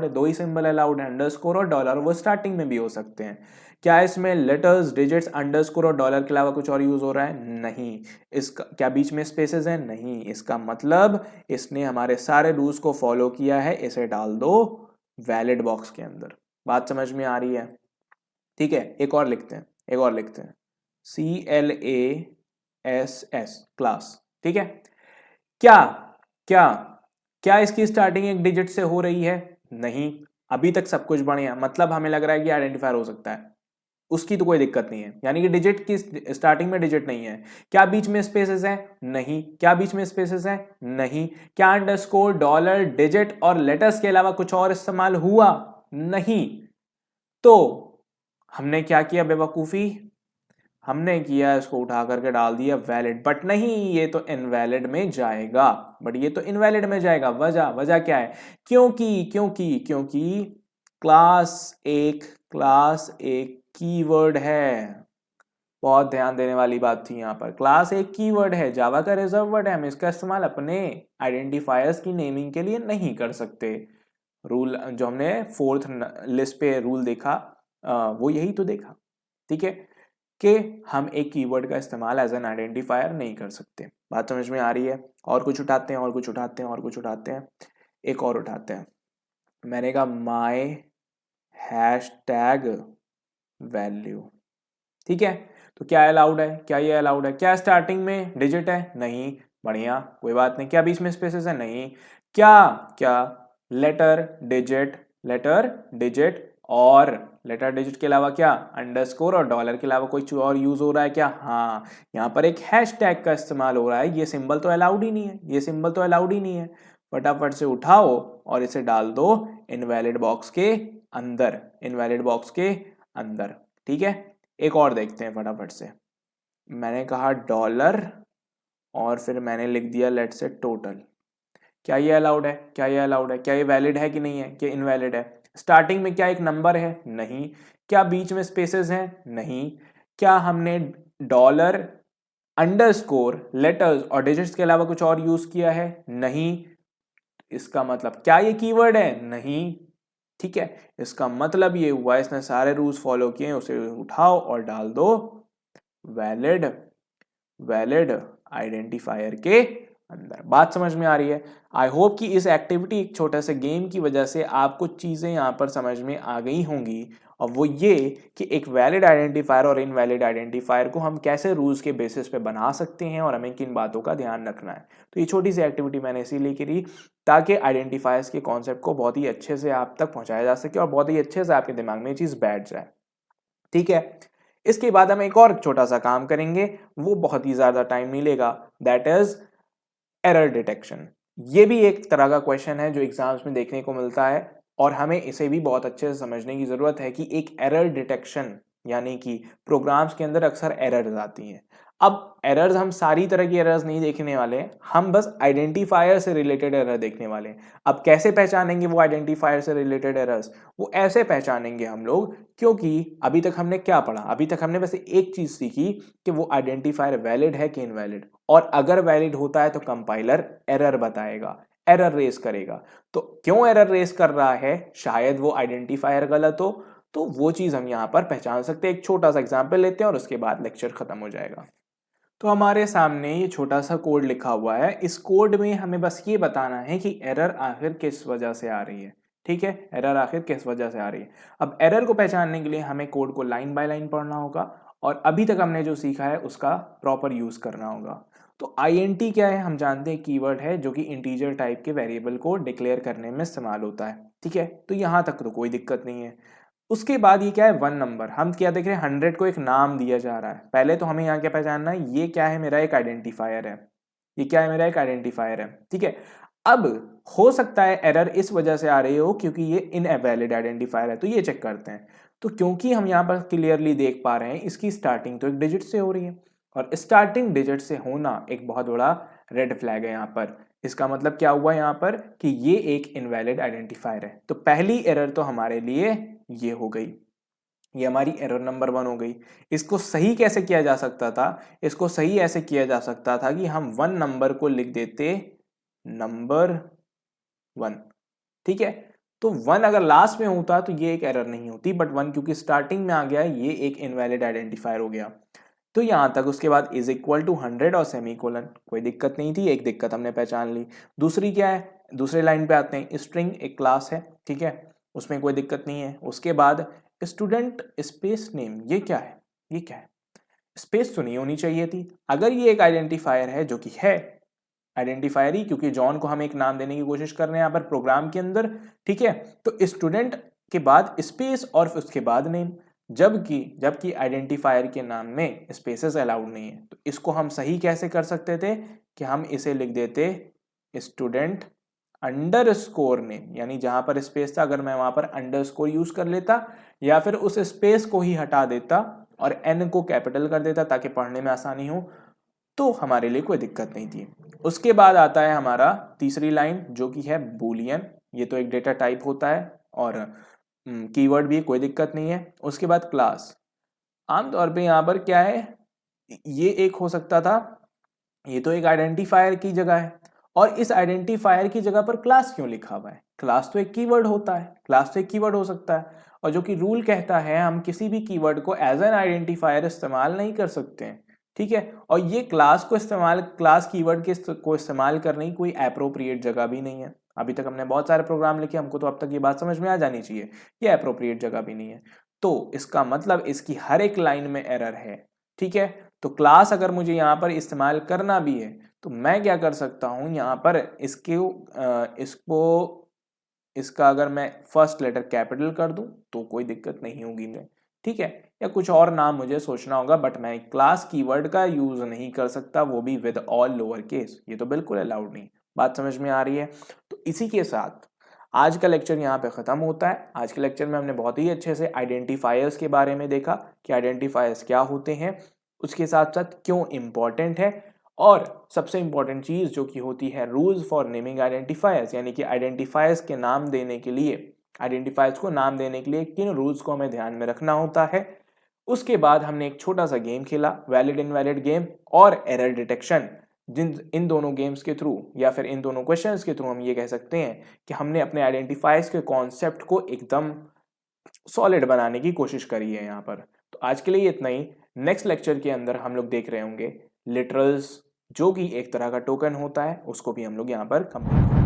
दो ही सिंबल अलाउड है, अंडरस्कोर और डॉलर, वो स्टार्टिंग में भी हो सकते हैं। क्या इसमें लेटर्स, डिजिट्स, अंडरस्कोर और डॉलर के अलावा कुछ और यूज हो रहा है? नहीं। इसका क्या बीच में स्पेसेस हैं? नहीं। इसका मतलब इसने हमारे सारे रूल्स को फॉलो किया है, इसे डाल दो वैलिड बॉक्स के अंदर। बात समझ में आ रही है? ठीक है, एक और लिखते हैं CLASS, क्लास। ठीक है, क्या क्या क्या इसकी स्टार्टिंग एक डिजिट से हो रही है? नहीं, अभी तक सब कुछ बढ़िया, मतलब हमें लग रहा है कि आइडेंटिफायर हो सकता है। उसकी तो कोई दिक्कत नहीं है, यानी कि डिजिट की स्टार्टिंग में डिजिट नहीं है। क्या बीच में स्पेसेस है? नहीं। क्या बीच में स्पेसेस है? नहीं। क्या अंडरस्कोर, डॉलर, डिजिट और लेटर्स के अलावा कुछ और इस्तेमाल हुआ? नहीं। तो हमने क्या किया बेवकूफी, हमने किया इसको उठा करके डाल दिया वैलिड, बट नहीं, ये तो इनवैलिड में जाएगा। बट ये तो इनवैलिड में जाएगा। वजह वजह क्या है? क्योंकि क्लास एक कीवर्ड है। बहुत ध्यान देने वाली बात थी यहाँ पर। क्लास एक कीवर्ड है, जावा का रिजर्व वर्ड है, हम इसका इस्तेमाल अपने आइडेंटिफायर्स की नेमिंग के लिए नहीं कर सकते। रूल जो हमने फोर्थ लिस्ट पे रूल देखा, वो यही तो देखा, ठीक है, कि हम एक कीवर्ड का इस्तेमाल एज एन आइडेंटिफायर नहीं कर सकते। बात समझ में आ रही है? और कुछ उठाते हैं, और कुछ उठाते हैं, और कुछ उठाते हैं, एक और उठाते हैं। मैंने कहा माय हैश टैग वैल्यू, ठीक है। तो क्या अलाउड है? क्या ये अलाउड है? क्या स्टार्टिंग में डिजिट है? नहीं। बढ़िया, कोई बात नहीं। क्या बीच में स्पेसेस है? नहीं। क्या क्या लेटर डिजिट और लेटर डिजिट के अलावा क्या अंडरस्कोर और डॉलर के अलावा कोई और यूज हो रहा है क्या? हाँ, यहाँ पर एक हैशटैग का इस्तेमाल हो रहा है। ये सिंबल तो अलाउड ही नहीं है, ये सिंबल तो अलाउड ही नहीं है। फटाफट से उठाओ और इसे डाल दो इनवैलिड बॉक्स के अंदर, इनवैलिड बॉक्स के अंदर, ठीक है। एक और देखते हैं फटाफट से। मैंने कहा डॉलर और फिर मैंने लिख दिया लेट से टोटल। क्या ये अलाउड है? क्या ये अलाउड है? क्या ये वैलिड है कि नहीं है? क्या इनवैलिड है? स्टार्टिंग में क्या एक नंबर है? नहीं। क्या बीच में स्पेसेस हैं? नहीं। क्या हमने डॉलर, अंडरस्कोर, लेटर्स और डिजिट्स के अलावा कुछ और यूज किया है? नहीं। इसका मतलब क्या ये कीवर्ड है? नहीं, ठीक है। इसका मतलब ये हुआ इसने सारे रूल्स फॉलो किए, उसे उठाओ और डाल दो वैलिड आइडेंटिफायर के अंदर। बात समझ में आ रही है? आई होप कि इस एक्टिविटी, एक छोटे से गेम की वजह से आपको चीजें यहां पर समझ में आ गई होंगी। और वो ये कि एक वैलिड आइडेंटिफायर और इनवैलिड आइडेंटिफायर को हम कैसे रूल्स के बेसिस पे बना सकते हैं और हमें किन बातों का ध्यान रखना है। तो ये छोटी सी एक्टिविटी मैंने इसीलिए करी ताकि आइडेंटिफायर्स के कॉन्सेप्ट को बहुत ही अच्छे से आप तक पहुंचाया जा सके और बहुत ही अच्छे से आपके दिमाग में ये चीज बैठ जाए, ठीक है। इसके बाद हम एक और छोटा सा काम करेंगे, वो बहुत ही ज्यादा टाइम नहीं लेगा, दैट इज एरर डिटेक्शन। ये भी एक तरह का क्वेश्चन है जो एग्जाम्स में देखने को मिलता है और हमें इसे भी बहुत अच्छे से समझने की जरूरत है कि एक एरर डिटेक्शन, यानी कि प्रोग्राम्स के अंदर अक्सर एरर्स आती हैं। अब एरर्स, हम सारी तरह की एरर्स नहीं देखने वाले हैं, हम बस आइडेंटिफायर से रिलेटेड एरर देखने वाले हैं। अब कैसे पहचानेंगे वो आइडेंटिफायर से रिलेटेड एरर्स? वो ऐसे पहचानेंगे हम लोग, क्योंकि अभी तक हमने क्या पढ़ा? अभी तक हमने बस एक चीज सीखी कि वो आइडेंटिफायर वैलिड है कि इनवैलिड, और अगर वैलिड होता है तो कंपाइलर एरर बताएगा, एरर रेस करेगा। तो क्यों एरर रेस कर रहा है? शायद वो आइडेंटिफायर गलत हो, तो वो चीज हम यहां पर पहचान सकते हैं। एक छोटा सा एग्जांपल लेते हैं और उसके बाद लेक्चर खत्म हो जाएगा। तो हमारे सामने ये छोटा सा कोड लिखा हुआ है। इस कोड में हमें बस ये बताना है कि एरर आखिर किस वजह से आ रही है, ठीक है। एरर आखिर किस वजह से आ रही है। अब एरर को पहचानने के लिए हमें कोड को लाइन बाय लाइन पढ़ना होगा और अभी तक हमने जो सीखा है उसका प्रॉपर यूज करना होगा। तो INT क्या है? हम जानते हैं कीवर्ड है जो कि इंटीजर टाइप के वेरिएबल को डिक्लेयर करने में इस्तेमाल होता है, ठीक है। तो यहां तक तो कोई दिक्कत नहीं है। उसके बाद ये क्या है? 1 नंबर। हम क्या देख रहे हैं? 100 को एक नाम दिया जा रहा है। पहले तो हमें यहाँ क्या पहचानना है? ये क्या है? मेरा एक आइडेंटिफायर है। ये क्या है? मेरा एक आइडेंटिफायर है, ठीक है। अब हो सकता है एरर इस वजह से आ रही हो क्योंकि ये इनवैलिड आइडेंटिफायर है, तो ये चेक करते हैं। तो क्योंकि हम यहाँ पर क्लियरली देख पा रहे हैं इसकी स्टार्टिंग तो एक डिजिट से हो रही है और स्टार्टिंग डिजिट से होना एक बहुत बड़ा रेड फ्लैग है यहाँ पर। इसका मतलब क्या हुआ यहाँ पर कि ये एक इनवैलिड आइडेंटिफायर है। तो पहली एरर तो हमारे लिए ये हो गई, ये हमारी एरर नंबर 1 हो गई। इसको सही कैसे किया जा सकता था? इसको सही ऐसे किया जा सकता था कि हम 1 नंबर को लिख देते नंबर 1, ठीक है। तो 1 अगर लास्ट में होता तो ये एक एरर नहीं होती, बट 1 क्योंकि स्टार्टिंग में आ गया ये एक इनवैलिड आइडेंटिफायर हो गया। तो यहां तक उसके बाद इज इक्वल टू 100 और सेमीकोलन, कोई दिक्कत नहीं थी, एक दिक्कत हमने पहचान ली। दूसरी क्या है? दूसरे लाइन पे आते हैं। स्ट्रिंग एक क्लास है, ठीक है, उसमें कोई दिक्कत नहीं है। उसके बाद स्टूडेंट स्पेस नेम, ये क्या है? ये क्या है? स्पेस तो नहीं होनी चाहिए थी। अगर ये एक आइडेंटिफायर है, जो कि है आइडेंटिफायर ही, क्योंकि जॉन को हम एक नाम देने की कोशिश कर रहे हैं यहाँ पर प्रोग्राम के अंदर, ठीक है। तो स्टूडेंट के बाद स्पेस और उसके बाद नेम, जबकि आइडेंटिफायर के नाम में स्पेसेस अलाउड नहीं है। तो इसको हम सही कैसे कर सकते थे कि हम इसे लिख देते स्टूडेंट अंडरस्कोर नेम, यानी जहां पर स्पेस था अगर मैं वहां पर अंडरस्कोर यूज कर लेता या फिर उस स्पेस को ही हटा देता और एन को कैपिटल कर देता ताकि पढ़ने में आसानी हो, तो हमारे लिए कोई दिक्कत नहीं थी। उसके बाद आता है हमारा तीसरी लाइन जो कि है बूलियन। ये तो एक डेटा टाइप होता है और कीवर्ड भी, कोई दिक्कत नहीं है। उसके बाद क्लास, आमतौर पे यहाँ पर क्या है, ये एक हो सकता था, ये तो एक आइडेंटिफायर की जगह है और इस आइडेंटिफायर की जगह पर क्लास क्यों लिखा हुआ है? क्लास तो एक कीवर्ड होता है, क्लास तो एक कीवर्ड हो सकता है और जो कि रूल कहता है हम किसी भी कीवर्ड को एज एन आइडेंटिफायर इस्तेमाल नहीं कर सकते हैं, ठीक है। और ये क्लास कीवर्ड को इस्तेमाल करने की कोई एप्रोप्रिएट जगह भी नहीं है। अभी तक हमने बहुत सारे प्रोग्राम लिखे, हमको तो अब तक ये बात समझ में आ जानी चाहिए, ये एप्रोप्रिएट जगह भी नहीं है। तो इसका मतलब इसकी हर एक लाइन में एरर है, ठीक है। तो क्लास अगर मुझे यहाँ पर इस्तेमाल करना भी है तो मैं क्या कर सकता हूं, यहाँ पर इसका अगर मैं फर्स्ट लेटर कैपिटल कर दूं तो कोई दिक्कत नहीं होगी मैं, ठीक है। या कुछ और नाम मुझे सोचना होगा, बट मैं क्लास कीवर्ड का यूज नहीं कर सकता, वो भी विद ऑल लोअर केस, ये तो बिल्कुल अलाउड नहीं। बात समझ में आ रही है? तो इसी के साथ आज का लेक्चर यहाँ पे खत्म होता है। आज के लेक्चर में हमने बहुत ही अच्छे से आइडेंटिफायर्स के बारे में देखा कि आइडेंटिफायर्स क्या होते हैं, उसके साथ साथ क्यों इंपॉर्टेंट है, और सबसे इंपॉर्टेंट चीज जो कि होती है रूल्स फॉर नेमिंग आइडेंटिफायर्स, यानी कि आइडेंटिफायर्स के नाम देने के लिए, आइडेंटिफायर्स को नाम देने के लिए किन रूल्स को हमें ध्यान में रखना होता है। उसके बाद हमने एक छोटा सा गेम खेला, वैलिड इनवैलिड गेम और एरर डिटेक्शन। इन दोनों गेम्स के थ्रू या फिर इन दोनों क्वेश्चंस के थ्रू हम ये कह सकते हैं कि हमने अपने आइडेंटिफायर्स के कॉन्सेप्ट को एकदम सॉलिड बनाने की कोशिश करी है यहाँ पर। तो आज के लिए इतना ही। नेक्स्ट लेक्चर के अंदर हम लोग देख रहे होंगे लिटरल्स, जो कि एक तरह का टोकन होता है, उसको भी हम लोग यहाँ पर कंप्लीट करेंगे।